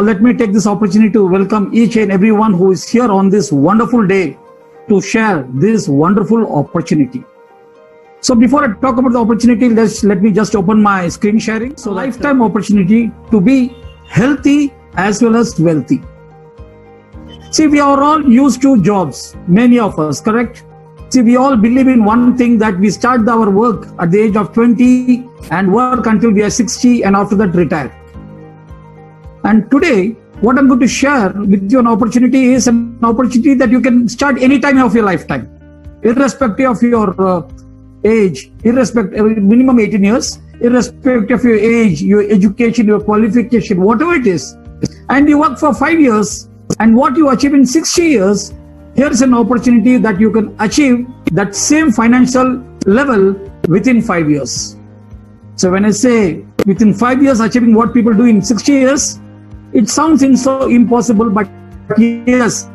let me take this opportunity to welcome each and everyone who is here on this wonderful day to share this wonderful opportunity. So before I talk about the opportunity, let me just open my screen sharing. So lifetime opportunity to be healthy as well as wealthy. See, we are all used to jobs, many of us, correct? See, we all believe in one thing, that we start our work at the age of 20 and work until we are 60 and after that retire. And today, what I'm going to share with you an opportunity is an opportunity that you can start any time of your lifetime, irrespective of your age, irrespective, minimum 18 years, irrespective of your age, your education, your qualification, whatever it is. And you work for 5 years, and what you achieve in 60 years, here's an opportunity that you can achieve that same financial level within 5 years. So when I say within 5 years achieving what people do in 60 years, it sounds so impossible, but yes,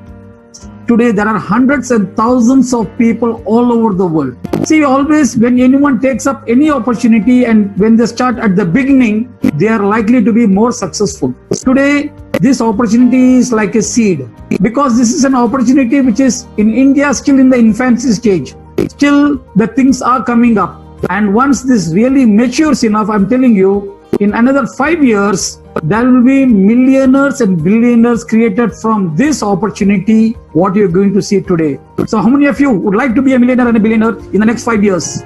today there are hundreds and thousands of people all over the world. See, always when anyone takes up any opportunity and when they start at the beginning, they are likely to be more successful. Today, this opportunity is like a seed, because this is an opportunity which is in India still in the infancy stage. Still the things are coming up. And once this really matures enough, I'm telling you, in another 5 years, there will be millionaires and billionaires created from this opportunity, what you're going to see today. So how many of you would like to be a millionaire and a billionaire in the next 5 years?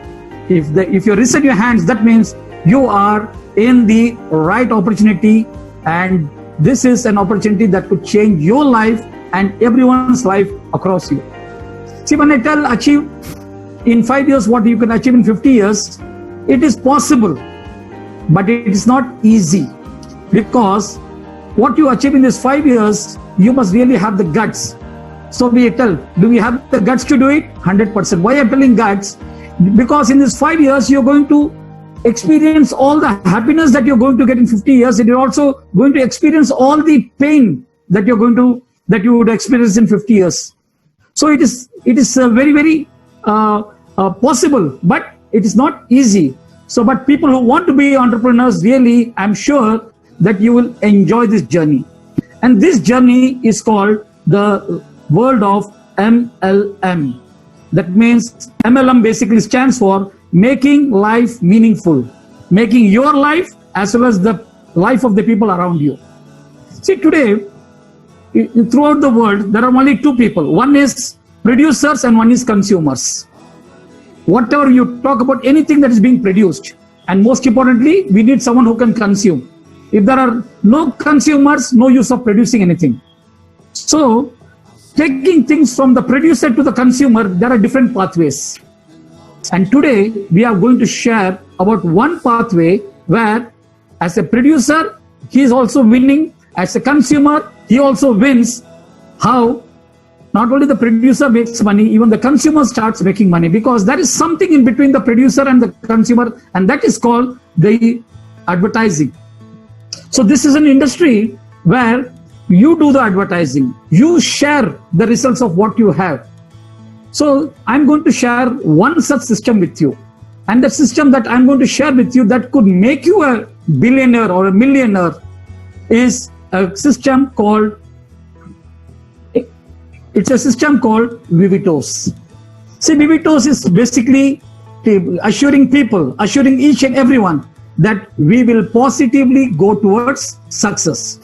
If you raise your hands, that means you are in the right opportunity, and this is an opportunity that could change your life and everyone's life across you. See, when I tell achieve in 5 years what you can achieve in 50 years, it is possible, but it is not easy. Because what you achieve in these 5 years, you must really have the guts. So we tell, do we have the guts to do it? 100%. Why I'm telling guts? Because in these 5 years, you're going to experience all the happiness that you're going to get in 50 years, and you're also going to experience all the pain that you would experience in 50 years. So it is very, very possible, but it is not easy. So, but people who want to be entrepreneurs, really, I'm sure that you will enjoy this journey. And this journey is called the world of MLM. That means MLM basically stands for making life meaningful, making your life as well as the life of the people around you. See, today, throughout the world, there are only two people. One is producers and one is consumers. Whatever you talk about, anything that is being produced, and most importantly, we need someone who can consume. If there are no consumers, no use of producing anything. So, taking things from the producer to the consumer, there are different pathways. And today, we are going to share about one pathway where, as a producer, he is also winning. As a consumer, he also wins. How? Not only the producer makes money, even the consumer starts making money, because there is something in between the producer and the consumer, and that is called the advertising. So this is an industry where you do the advertising, you share the results of what you have. So I'm going to share one such system with you, and the system that I'm going to share with you that could make you a billionaire or a millionaire is a system called Vivitos. See, Vivitos is basically assuring people, assuring each and everyone that we will positively go towards success.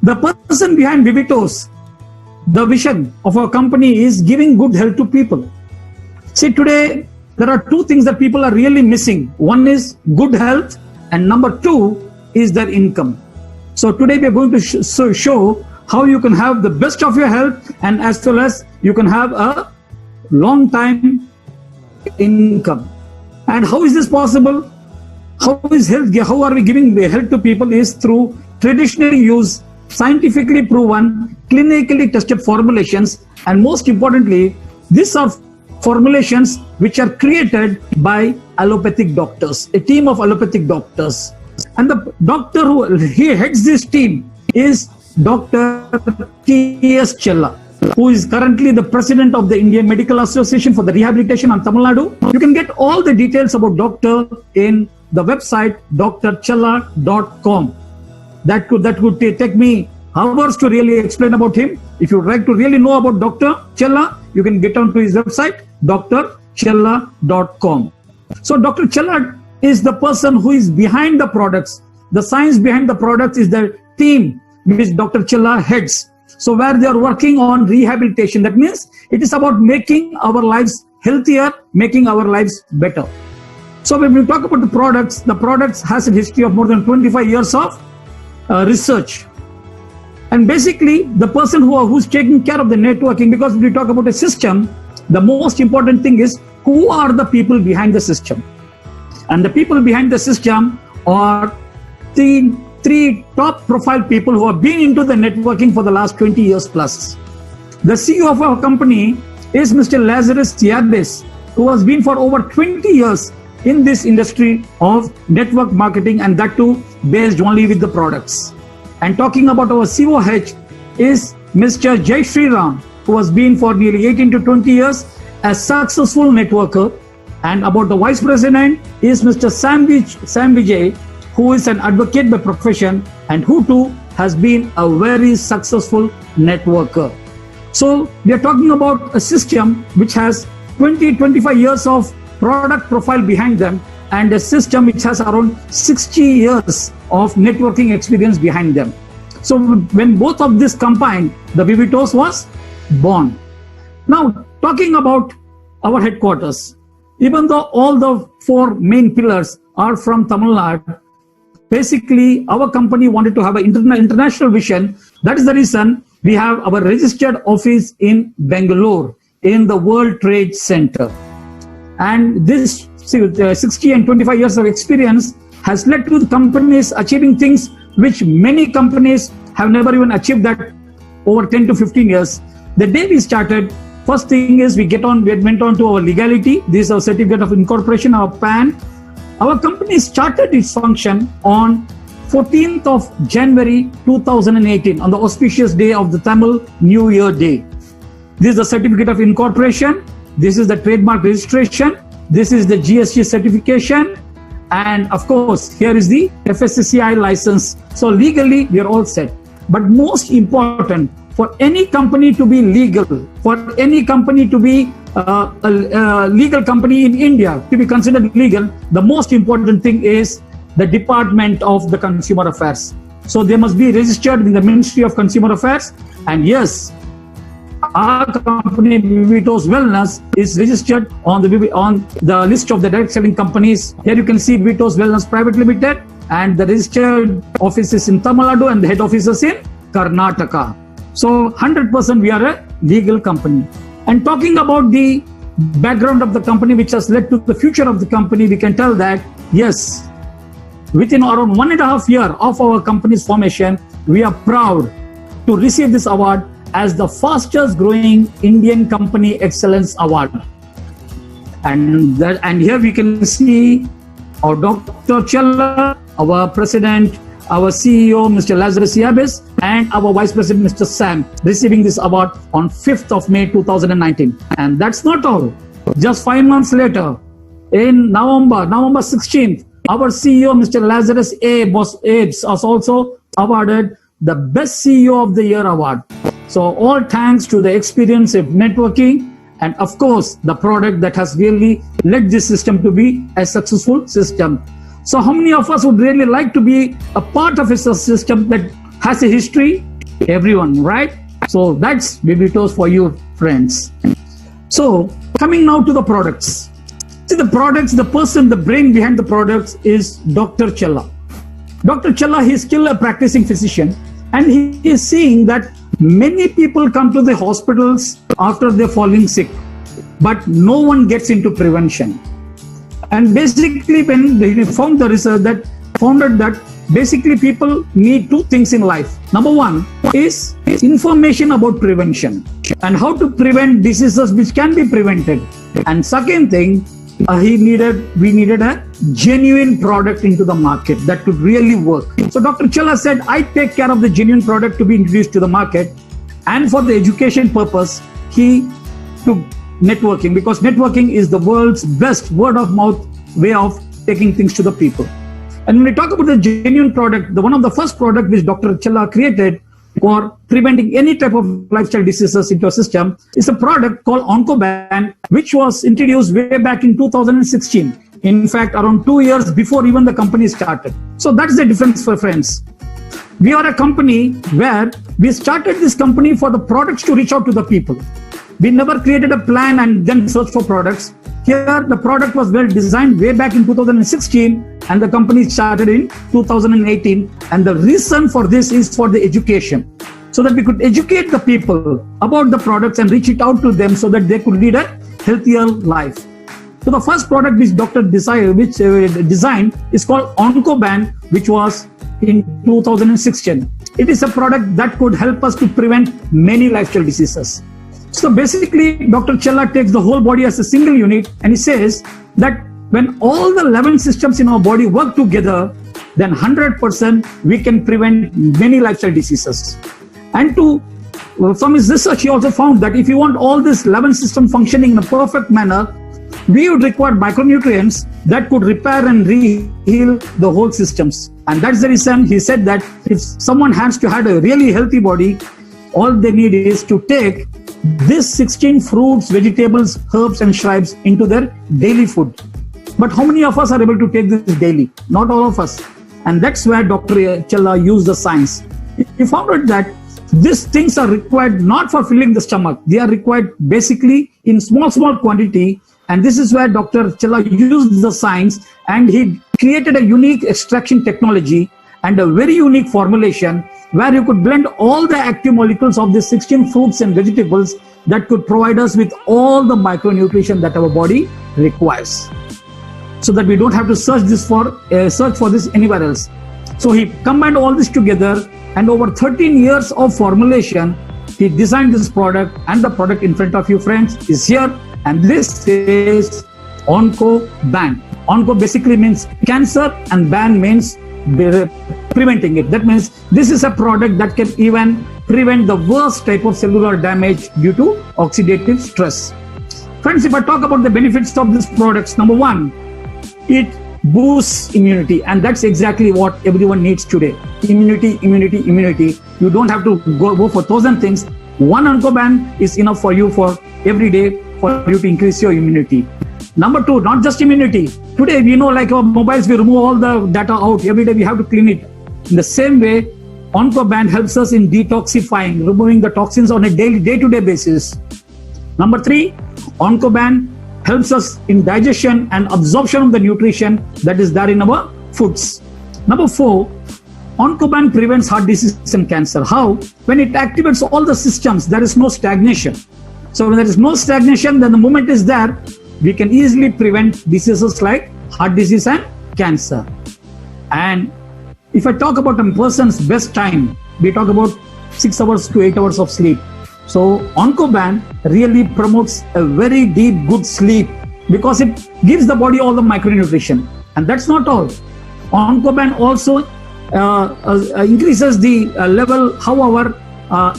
The person behind Vivitos, the vision of our company is giving good health to people. See, today, there are two things that people are really missing. One is good health, and number two is their income. So today we are going to show how you can have the best of your health, and as well as you can have a long time income. And how is this possible? How are we giving the health to people is through traditionally used, scientifically proven, clinically tested formulations, and most importantly, these are formulations which are created by allopathic doctors, a team of allopathic doctors. And the doctor who heads this team is Dr. T.S. Chella, who is currently the president of the Indian Medical Association for the Rehabilitation on Tamil Nadu. You can get all the details about doctor in the website drchella.com. That could take me hours to really explain about him. If you'd like to really know about Dr. Chella, you can get onto his website, drchella.com. So Dr. Chella is the person who is behind the products. The science behind the products is the team which Dr. Chella heads. So where they are working on rehabilitation, that means it is about making our lives healthier, making our lives better. So when we talk about the products has a history of more than 25 years of research. And basically, the person who's taking care of the networking, because when we talk about a system, the most important thing is who are the people behind the system. And the people behind the system are three top profile people who have been into the networking for the last 20 years plus. The CEO of our company is Mr. Lazarus Yabes, who has been for over 20 years in this industry of network marketing, and that too based only with the products. And talking about our COH is Mr. Jai Sriram, who has been for nearly 18 to 20 years a successful networker. And about the vice president is Mr. Sam Vijay, who is an advocate by profession and who too has been a very successful networker. So we are talking about a system which has 20-25 years of product profile behind them, and a system which has around 60 years of networking experience behind them. So when both of this combined, the Vivitos was born. Now, talking about our headquarters, even though all the four main pillars are from Tamil Nadu, basically our company wanted to have an international vision. That is the reason we have our registered office in Bangalore in the World Trade Center. And this 60 and 25 years of experience has led to the companies achieving things which many companies have never even achieved that over 10 to 15 years. The day we started, first thing is we went on to our legality. This is our certificate of incorporation, our PAN. Our company started its function on 14th of January 2018 on the auspicious day of the Tamil New Year Day. This is the certificate of incorporation. This is the trademark registration. This is the GST certification. And of course, here is the FSSAI license. So legally, we are all set. But most important, for any company to be legal, for any company to be a legal company in India, to be considered legal, the most important thing is the Department of the Consumer Affairs. So they must be registered in the Ministry of Consumer Affairs. And yes, our company, Vivitos Wellness, is registered on the list of the direct selling companies. Here you can see Vivitos Wellness Private Limited, and the registered office is in Tamil Nadu and the head office is in Karnataka. So 100% we are a legal company. And talking about the background of the company, which has led to the future of the company, we can tell that yes, within around 1.5 years of our company's formation, we are proud to receive this award as the fastest growing Indian Company Excellence Award. And here we can see our Dr. Chella, our president, our CEO, Mr. Lazarus Yabes, and our vice president, Mr. Sam, receiving this award on 5th of May 2019. And that's not all. Just 5 months later, in November 16th, our CEO, Mr. Lazarus Yabes, was also awarded the Best CEO of the Year award. So all thanks to the experience of networking and of course the product that has really led this system to be a successful system. So how many of us would really like to be a part of a system that has a history? Everyone, right? So that's Vivitos for you, friends. So coming now to the products. See, the products, the person, the brain behind the products is Dr. Chella. Dr. Chella, he is still a practicing physician, and he is seeing that many people come to the hospitals after they're falling sick, but no one gets into prevention. And basically, when they found the research that founded that basically people need two things in life. Number one is information about prevention and how to prevent diseases which can be prevented. And second thing, we needed a genuine product into the market that could really work. So Dr. Chella said, I take care of the genuine product to be introduced to the market, and for the education purpose, he took networking, because networking is the world's best word of mouth way of taking things to the people. And when we talk about the genuine product, one of the first product which Dr. Chella created for preventing any type of lifestyle diseases into a system is a product called Oncoban, which was introduced way back in 2016. In fact, around 2 years before even the company started. So that's the difference, for friends. We are a company where we started this company for the products to reach out to the people. We never created a plan and then search for products. Here, the product was well designed way back in 2016 and the company started in 2018. And the reason for this is for the education. So that we could educate the people about the products and reach it out to them so that they could lead a healthier life. So the first product which Dr. designed is called Oncoban, which was in 2016. It is a product that could help us to prevent many lifestyle diseases. So basically, Dr. Chella takes the whole body as a single unit and he says that when all the 11 systems in our body work together, then 100% we can prevent many lifestyle diseases. And from his research, he also found that if you want all this 11 system functioning in a perfect manner, we would require micronutrients that could repair and heal the whole systems. And that's the reason he said that if someone has to have a really healthy body, all they need is to take these 16 fruits, vegetables, herbs and shrubs into their daily food. But how many of us are able to take this daily? Not all of us. And that's where Dr. Chella used the science. He found out that these things are required not for filling the stomach. They are required basically in small quantity. And this is where Dr. Chella used the science and he created a unique extraction technology and a very unique formulation where you could blend all the active molecules of the 16 fruits and vegetables that could provide us with all the micronutrition that our body requires. So that we don't have to search for this anywhere else. So he combined all this together and over 13 years of formulation, he designed this product, and the product in front of you, friends, is here. And this is Oncoban. Onco basically means cancer and ban means preventing it. That means this is a product that can even prevent the worst type of cellular damage due to oxidative stress. Friends, if I talk about the benefits of these products, number one, it boosts immunity, and that's exactly what everyone needs today. Immunity. You don't have to go for 1,000 things. One Oncoban is enough for you for every day for you to increase your immunity. Number two, not just immunity. Today, we know, like our mobiles, we remove all the data out. Every day we have to clean it. In the same way, Oncoban helps us in detoxifying, removing the toxins on a day-to-day basis. Number three, Oncoban helps us in digestion and absorption of the nutrition that is there in our foods. Number four, Oncoban prevents heart disease and cancer. How? When it activates all the systems, there is no stagnation. So when there is no stagnation, then the moment is there, we can easily prevent diseases like heart disease and cancer. And if I talk about a person's best time, we talk about 6 hours to 8 hours of sleep. So Oncoban really promotes a very deep, good sleep because it gives the body all the micronutrition. And that's not all. Oncoban also increases the level how our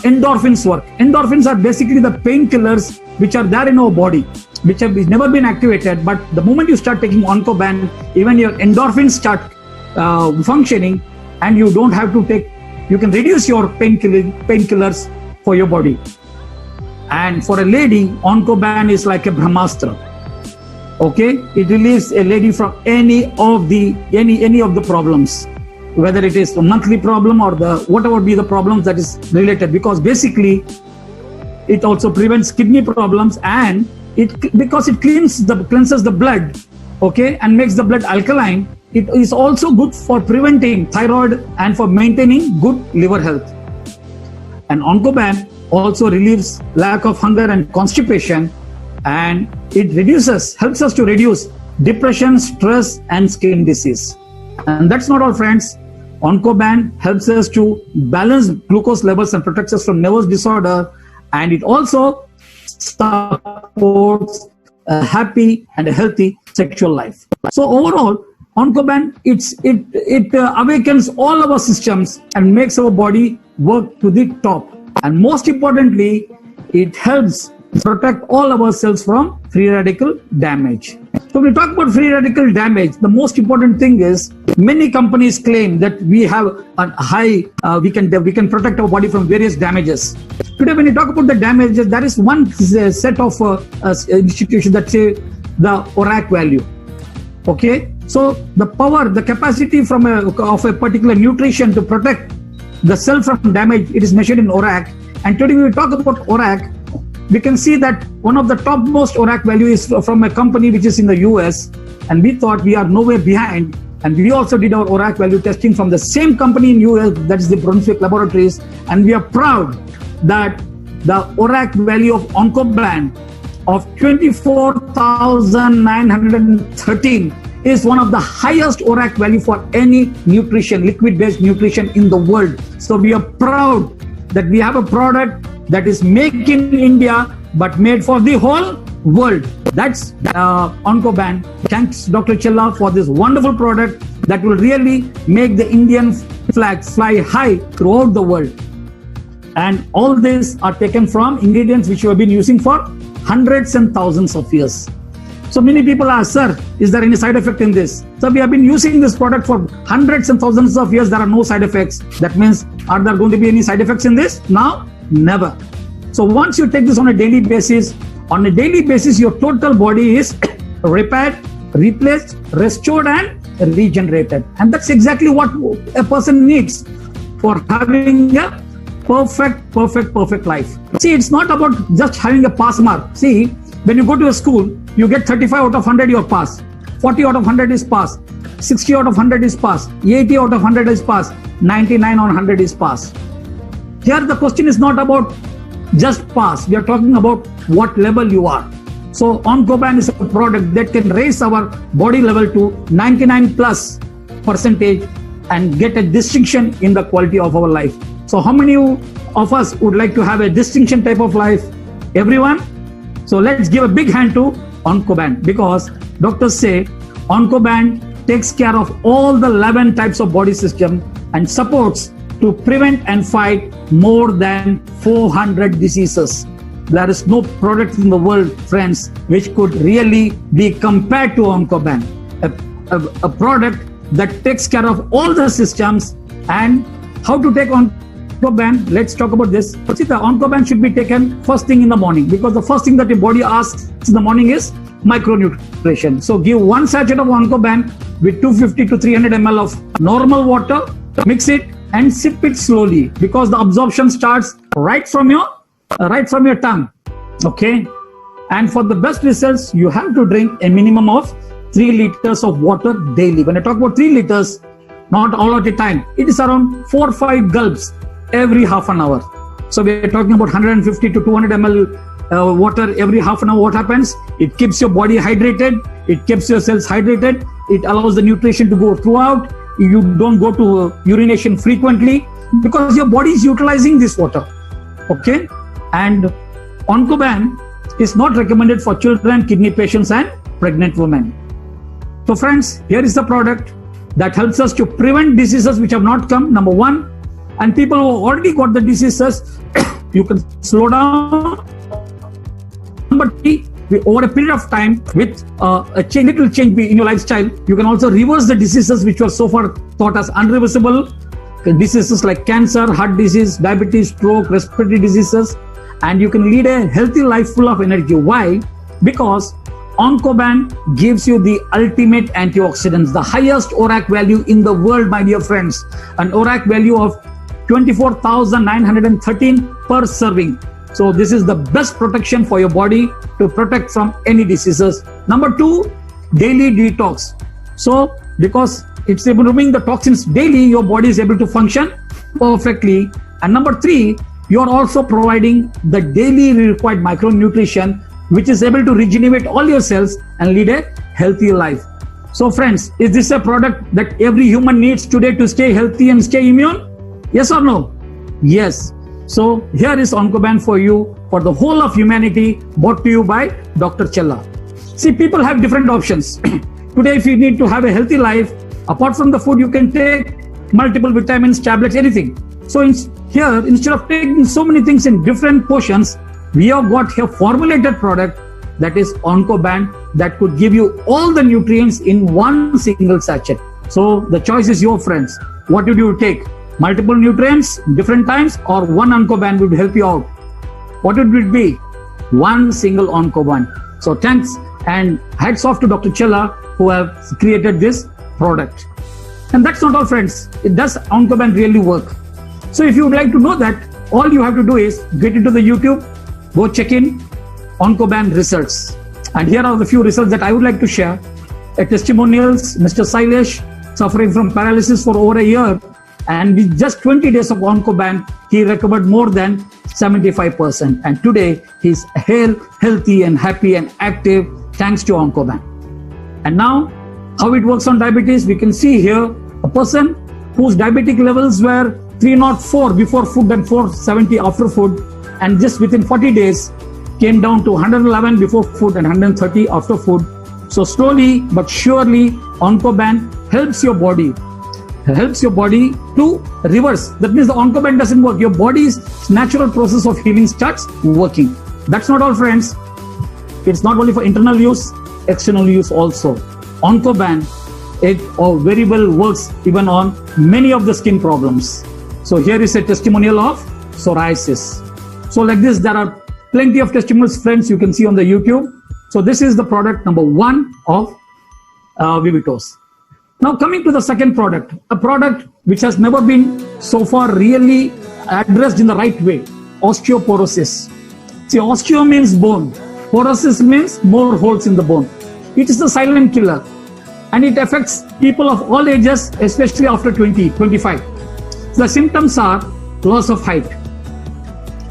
endorphins work. Endorphins are basically the painkillers which are there in our body, which have never been activated. But the moment you start taking Oncoban, even your endorphins start functioning, and you don't have to take, you can reduce your painkillers for your body. And for a lady, Oncoban is like a Brahmastra. Okay, it relieves a lady from any of the problems, whether it is a monthly problem or the whatever be the problems that is related, because basically it also prevents kidney problems, and because it cleanses the blood, okay, and makes the blood alkaline. It is also good for preventing thyroid and for maintaining good liver health. And Oncoban also relieves lack of hunger and constipation, and it helps us to reduce depression, stress, and skin disease. And that's not all, friends. Oncoban helps us to balance glucose levels and protects us from nervous disorder, and it also supports a happy and a healthy sexual life. So overall, Oncoban, it awakens all our systems and makes our body work to the top. And most importantly, it helps protect all our cells from free radical damage. So when we talk about free radical damage, the most important thing is many companies claim that we have a high, we can protect our body from various damages. Today, when you talk about the damages, there is one set of institutions that say the ORAC value. Okay, so the power, the capacity of a particular nutrition to protect the cell from damage, it is measured in ORAC. And today, when we talk about ORAC, we can see that one of the topmost ORAC value is from a company which is in the US, and we thought we are nowhere behind. And we also did our ORAC value testing from the same company in US, that is the Brunswick Laboratories, and we are proud that the ORAC value of Oncoban of 24,913 is one of the highest ORAC value for any nutrition, liquid-based nutrition in the world. So we are proud that we have a product that is made in India but made for the whole world. That's Oncoban. Thanks Dr. Chella for this wonderful product that will really make the Indian flag fly high throughout the world. And all these are taken from ingredients which you have been using for hundreds and thousands of years. So many people ask, sir, is there any side effect in this? So we have been using this product for hundreds and thousands of years. There are no side effects. That means, are there going to be any side effects in this? Now, never. So once you take this on a daily basis, your total body is repaired, replaced, restored, and regenerated. And that's exactly what a person needs for having a perfect life. See, it's not about just having a pass mark. See, when you go to a school, you get 35 out of 100, you're pass. 40 out of 100 is pass. 60 out of 100 is pass. 80 out of 100 is pass. 99 on 100 is pass. Here the question is not about just pass. We are talking about what level you are. So Oncoban is a product that can raise our body level to 99+% and get a distinction in the quality of our life. So how many of us would like to have a distinction type of life? Everyone? So let's give a big hand to Oncoban, because doctors say Oncoban takes care of all the 11 types of body system and supports to prevent and fight more than 400 diseases. There is no product in the world, friends, which could really be compared to Oncoban. A product that takes care of all the systems. And how to take Oncoban, let's talk about this. See, the Oncoban should be taken first thing in the morning, because the first thing that your body asks in the morning is micronutrition. So give one sachet of Oncoban with 250 to 300 ml of normal water, mix it and sip it slowly, because the absorption starts right from your tongue. Okay, and for the best results, you have to drink a minimum of 3 liters of water daily. When I talk about 3 liters, not all at a time, it is around 4 or 5 gulps every half an hour. So we are talking about 150 to 200 ml water every half an hour. What happens? It keeps your body hydrated, it keeps your cells hydrated, it allows the nutrition to go throughout. You don't go to urination frequently because your body is utilizing this water. Okay, and Oncoban is not recommended for children, kidney patients, and pregnant women. So friends, here is the product that helps us to prevent diseases which have not come, number one. And people who already got the diseases, you can slow down. Number three, over a period of time, with a little change in your lifestyle, you can also reverse the diseases which were so far thought as unreversible. Diseases like cancer, heart disease, diabetes, stroke, respiratory diseases, and you can lead a healthy life full of energy. Why? Because Oncoban gives you the ultimate antioxidants, the highest ORAC value in the world, my dear friends, an ORAC value of 24,913 per serving. So this is the best protection for your body to protect from any diseases. Number two, daily detox. So because it's able to bring the toxins daily, your body is able to function perfectly. And number three, you're also providing the daily required micronutrition, which is able to regenerate all your cells and lead a healthy life. So friends, is this a product that every human needs today to stay healthy and stay immune? Yes or no? Yes. So here is Oncoban for you, for the whole of humanity, brought to you by Dr. Chella. See, people have different options. Today, if you need to have a healthy life, apart from the food, you can take multiple vitamins, tablets, anything. So here, instead of taking so many things in different portions, we have got a formulated product that is Oncoband that could give you all the nutrients in one single sachet. So the choice is your friends. What would you take? Multiple nutrients, different times, or one Oncoband would help you out? What would it be? One single Oncoband. So thanks and hats off to Dr. Chella who have created this product. And that's not all, friends. It does Oncoband really work? So if you would like to know that, all you have to do is get into the YouTube, go check in Oncoband results. And here are the few results that I would like to share. A testimonials, Mr. Sailesh, suffering from paralysis for over a year, and with just 20 days of Oncoband, he recovered more than 75%. And today, he's healthy and happy and active thanks to Oncoband. And now, how it works on diabetes, we can see here a person whose diabetic levels were 304 before food and 470 after food, and just within 40 days came down to 111 before food and 130 after food. So slowly but surely, Oncoband helps your body to reverse. That means the Oncoband doesn't work. Your body's natural process of healing starts working. That's not all, friends. It's not only for internal use, external use also. Oncoband, it very well works even on many of the skin problems. So here is a testimonial of psoriasis. So like this, there are plenty of testimonials, friends, you can see on the YouTube. So this is the product number 1 of Vivitos. Now coming to the second product, a product which has never been so far really addressed in the right way, osteoporosis. See, osteo means bone, porosis means more holes in the bone. It is the silent killer and it affects people of all ages, especially after 20, 25. The symptoms are loss of height.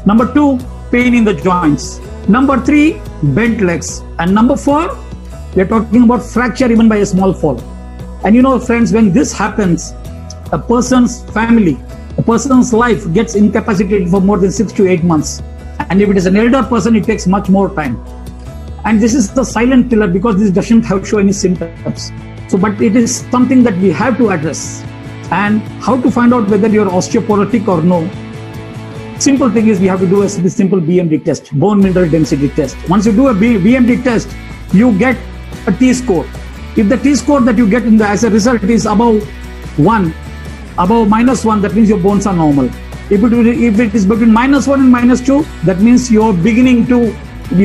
Number 2, pain in the joints. Number 3, bent legs. And number 4, we are talking about fracture even by a small fall. And you know, friends, when this happens, a person's family, a person's life gets incapacitated for more than 6 to 8 months. And if it is an elder person, it takes much more time. And this is the silent killer because this doesn't show any symptoms. So, but it is something that we have to address. And how to find out whether you're osteoporotic or no? Simple thing is we have to do a simple BMD test, bone mineral density test. Once you do a BMD test, you get a T-score. If the T-score that you get as a result is above -1, that means your bones are normal. If it is between -1 and -2, that means your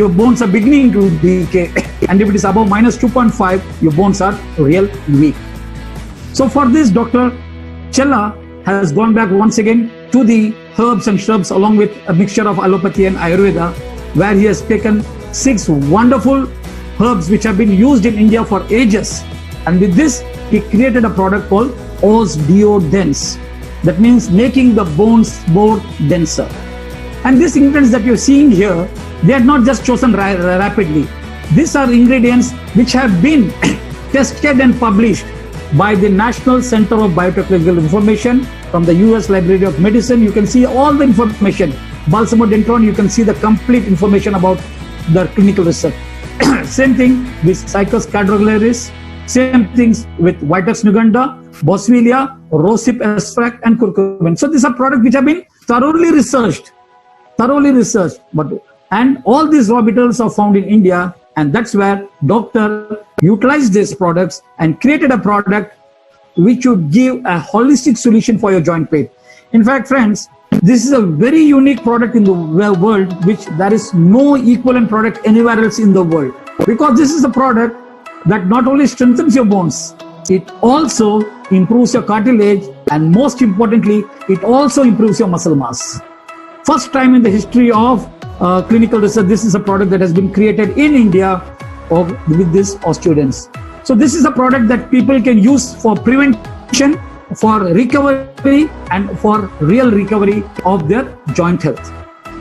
bones are beginning to decay. And if it is above -2.5, your bones are real weak. So for this, Dr. Chella has gone back once again to the herbs and shrubs along with a mixture of allopathy and Ayurveda, where he has taken 6 wonderful herbs which have been used in India for ages. And with this, he created a product called Osteodense. That means making the bones more denser. And these ingredients that you're seeing here, they are not just chosen rapidly. These are ingredients which have been tested and published by the National Center of Biotechnological Information from the US Library of Medicine. You can see all the information. Balsamodentron, you can see the complete information about the clinical research. Same thing with Cycas cadrogularis, same things with Vitex nuganda, Boswellia, Rosehip extract, and curcumin. So these are products which have been thoroughly researched. And all these raw materials are found in India, and that's where doctor utilized these products and created a product which would give a holistic solution for your joint pain. In fact, friends, this is a very unique product in the world, which there is no equivalent product anywhere else in the world. Because this is a product that not only strengthens your bones, it also improves your cartilage, and most importantly, it also improves your muscle mass. First time in the history of clinical research, this is a product that has been created in India with this Osteodense. So this is a product that people can use for prevention, for recovery, and for real recovery of their joint health.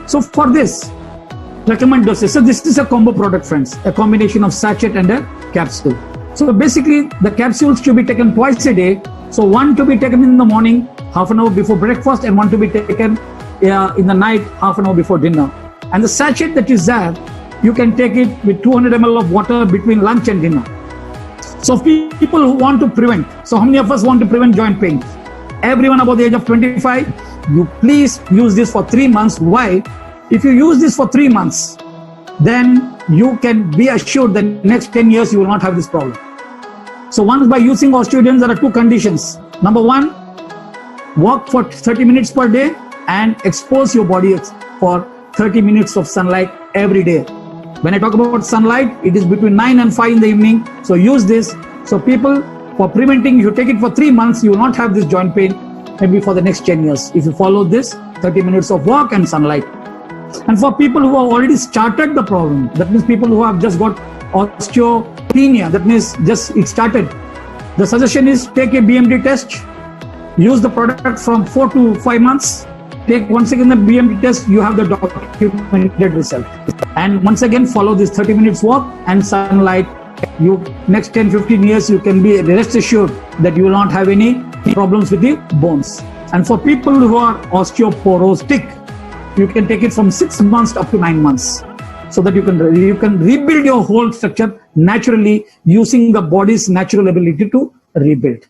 So for this, recommend doses. So this is a combo product, friends, a combination of sachet and a capsule. So basically, the capsules should be taken twice a day. So one to be taken in the morning, half an hour before breakfast, and one to be taken in the night, half an hour before dinner. And the sachet that is there, you can take it with 200 ml of water between lunch and dinner. So people who want to prevent, so how many of us want to prevent joint pain? Everyone above the age of 25, you please use this for 3 months. Why? If you use this for 3 months, then you can be assured that next 10 years you will not have this problem. So once by using OsteoDens, there are two conditions. Number one, walk for 30 minutes per day and expose your body for 30 minutes of sunlight every day. When I talk about sunlight, it is between 9 and 5 in the evening. So use this. So people, for preventing, if you take it for 3 months, you will not have this joint pain maybe for the next 10 years. If you follow this 30 minutes of walk and sunlight. And for people who have already started the problem, that means people who have just got osteopenia, that means just it started. The suggestion is take a BMD test, use the product from 4 to 5 months, take once again the BMD test, you have the documented result. And once again, follow this 30 minutes walk and sunlight. You next 10-15 years, you can be rest assured that you will not have any problems with the bones. And for people who are osteoporotic, you can take it from 6 months up to 9 months, so that you can rebuild your whole structure naturally using the body's natural ability to rebuild.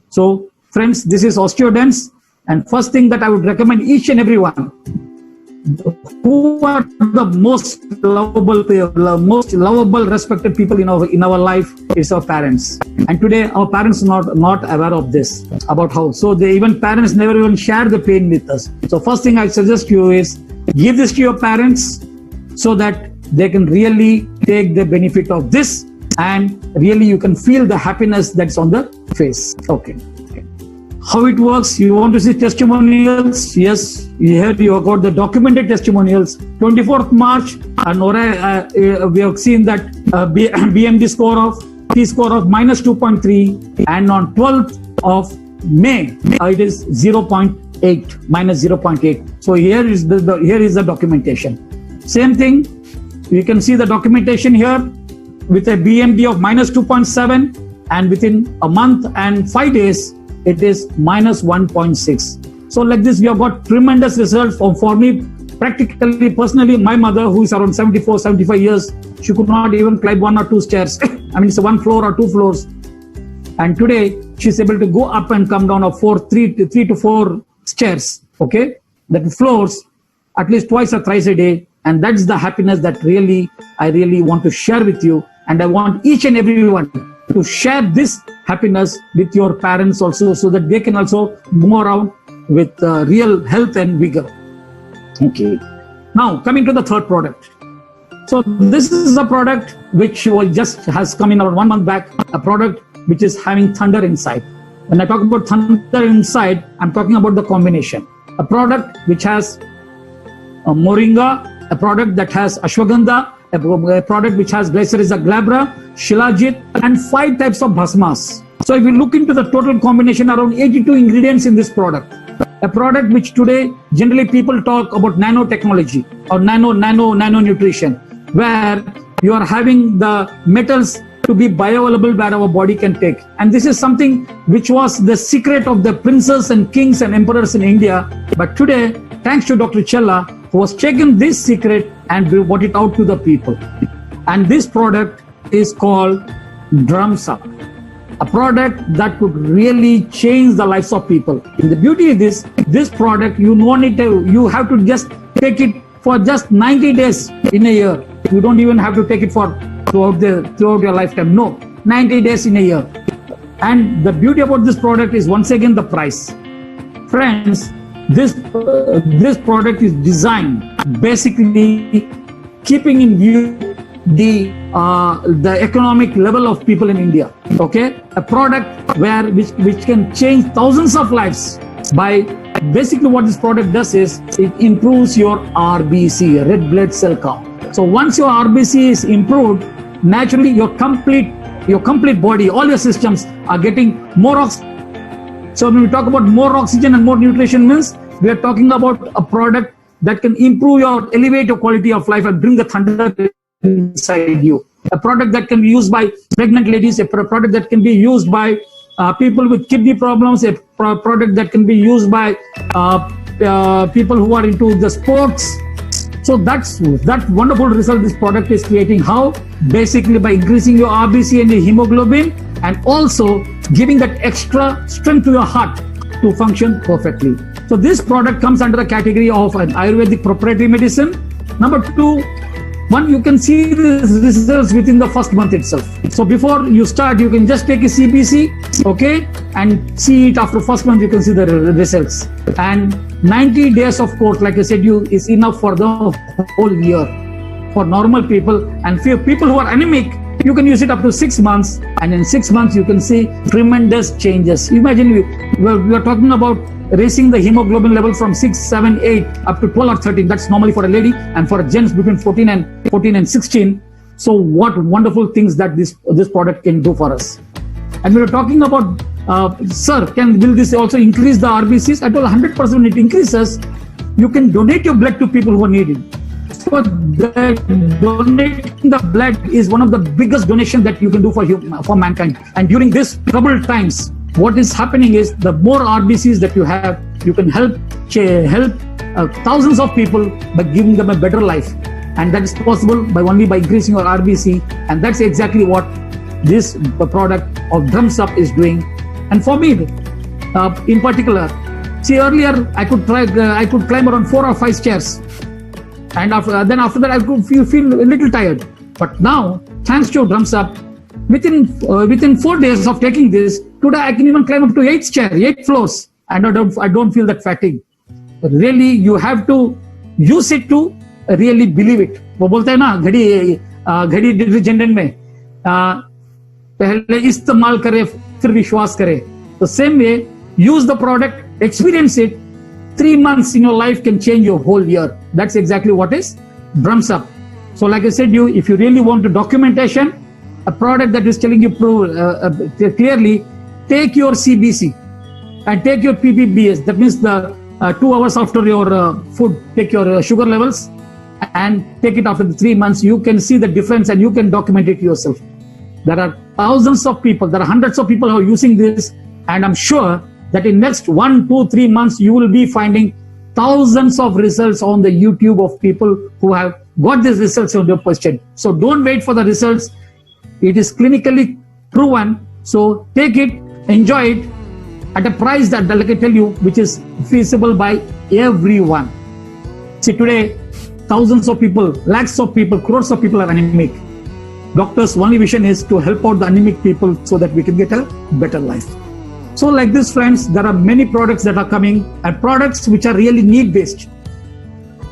So friends, this is OsteoDens, and first thing that I would recommend each and everyone who are the most lovable, respected people in our life is our parents. And today our parents are not aware of this, about how. So parents never even share the pain with us. So first thing I suggest you is give this to your parents so that they can really take the benefit of this, and really you can feel the happiness that's on the face. Okay. How it works? You want to see testimonials? Yes, here you have got the documented testimonials. 24th March, we have seen that BMD score of T-score of -2.3, and on 12th of May, it is 0.8, minus 0.8. So here is the documentation. Same thing, you can see the documentation here with a BMD of -2.7, and within a month and 5 days, it is -1.6. So like this, we have got tremendous results for me. Practically, personally, my mother, who is around 74, 75 years, she could not even climb 1 or 2 stairs. I mean, it's 1 floor or 2 floors. And today, she's able to go up and come down of 3 to 4 stairs, okay? That floors at least twice or thrice a day. And that's the happiness that I really want to share with you. And I want each and everyone to share this happiness with your parents also, so that they can also move around with real health and vigor. Okay. Now coming to the third product. So this is a product which just has come in about 1 month back, a product which is having thunder inside. When I talk about thunder inside, I'm talking about the combination. A product which has moringa, a product that has ashwagandha, a product which has Glycyrrhiza glabra, Shilajit, and 5 types of bhasmas. So if you look into the total combination, around 82 ingredients in this product. A product which today generally people talk about nanotechnology or nano nutrition, where you are having the metals to be bioavailable where our body can take. And this is something which was the secret of the princes and kings and emperors in India. But today, thanks to Dr. Chella, who has taken this secret and brought it out to the people. And this product is called Drums Up, a product that could really change the lives of people. And the beauty is this product, you have to just take it for just 90 days in a year. You don't even have to take it for throughout your lifetime. No, 90 days in a year. And the beauty about this product is once again the price. Friends, this product is designed basically keeping in view the economic level of people in India. Okay, a product which can change thousands of lives by basically what this product does is it improves your RBC, red blood cell count. So once your RBC is improved, naturally your complete body, all your systems are getting more oxygen. So when we talk about more oxygen and more nutrition, means we are talking about a product that can elevate your quality of life and bring the thunder inside you. A product that can be used by pregnant ladies, a product that can be used by people with kidney problems, a product that can be used by people who are into the sports. So that wonderful result this product is creating. How? Basically by increasing your RBC and your hemoglobin, and also giving that extra strength to your heart. to function perfectly. So this product comes under the category of an Ayurvedic proprietary medicine. Number two, one, you can see the results within the first month itself. So before you start, you can just take a CBC, okay, and see it after first month, you can see the results. And 90 days of course, like I said, is enough for the whole year. For normal people and for people who are anemic, you can use it up to 6 months, and in 6 months you can see tremendous changes. Imagine we are talking about raising the hemoglobin level from 6, 7, 8 up to 12 or 13. That's normally for a lady, and for a gents between 14 and 16. So what wonderful things that this product can do for us. And we are talking about, sir, will this also increase the RBCs? I told 100% it increases. You can donate your blood to people who need it. So donating the blood is one of the biggest donations that you can do for mankind. And during this troubled times, what is happening is the more RBCs that you have, you can help thousands of people by giving them a better life. And that is possible only by increasing your RBC. And that's exactly what this product of Drums Up is doing. And for me, in particular, see, earlier I could climb around 4 or 5 stairs. And after that, I could feel a little tired. But now, thanks to Drums Up, within 4 days of taking this, today I can even climb up to 8 floors, and I don't feel that fatigue. Really, you have to use it to really believe it. वो बोलते हैं ना, घड़ी detergent में पहले इस्तेमाल करे फिर विश्वास करे. The same way, use the product, experience it. 3 months in your life can change your whole year. That's exactly what is Drums Up. So like I said, if you really want documentation, a product that is telling you clearly, take your CBC and take your PPBS. That means the 2 hours after your food, take your sugar levels and take it after the 3 months. You can see the difference and you can document it yourself. There are thousands of people, there are hundreds of people who are using this, and I'm sure that in next 1, 2, 3 months, you will be finding thousands of results on the YouTube of people who have got these results on their question. So don't wait for the results. It is clinically proven. So take it, enjoy it at a price that, like I tell you, which is feasible by everyone. See, today, thousands of people, lakhs of people, crores of people are anemic. Doctors' only vision is to help out the anemic people so that we can get a better life. So like this, friends, there are many products that are coming, and products which are really need-based.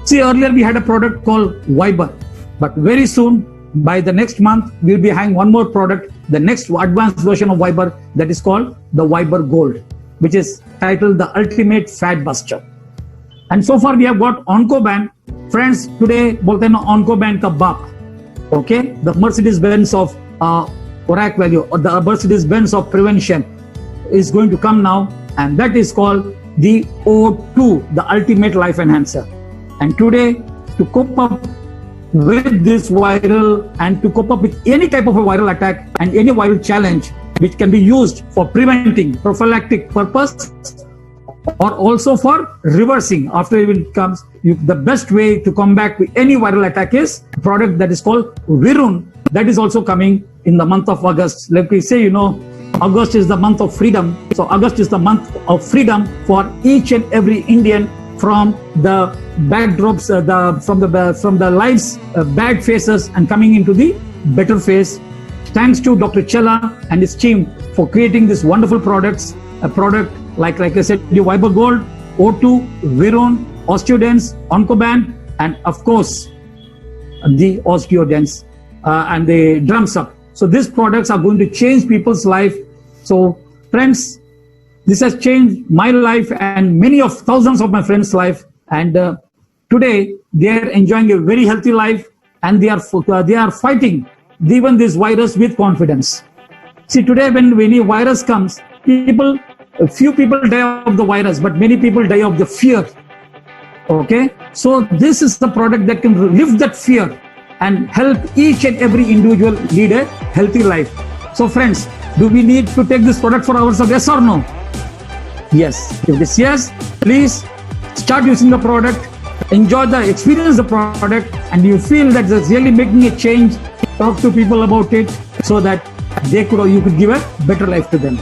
See, earlier we had a product called Viber, but very soon, by the next month, we'll be having one more product, the next advanced version of Viber, that is called the Viber Gold, which is titled the Ultimate Fat Buster. And so far we have got Oncoban. Friends, today, bolte na Oncoban ka baap. Okay, the Mercedes-Benz of ORAC value, or the Mercedes-Benz of prevention, is going to come now, and that is called the O2, the Ultimate Life Enhancer. And today, to cope up with this viral and to cope up with any type of a viral attack and any viral challenge which can be used for preventing prophylactic purpose or also for reversing after it comes, the best way to combat with any viral attack is a product that is called Virun. That is also coming in the month of August. Like we say, August is the month of freedom. So August is the month of freedom for each and every Indian from the backdrops, from the life's bad phases and coming into the better phase. Thanks to Dr. Chella and his team for creating these wonderful products. A product like I said, the Viber Gold, O2, Virun, Osteodens, Oncoban, and of course the Osteodens and the Drums Up. So these products are going to change people's life. So friends, this has changed my life and many of thousands of my friends' life. And today they are enjoying a very healthy life, and they are fighting even this virus with confidence. See, today when any virus comes, few people die of the virus, but many people die of the fear. Okay, so this is the product that can lift that fear and help each and every individual lead a healthy life. So friends, do we need to take this product for ourselves, yes or no? Yes. If it is yes, please start using the product, experience the product, and you feel that it's really making a change, talk to people about it so that you could give a better life to them.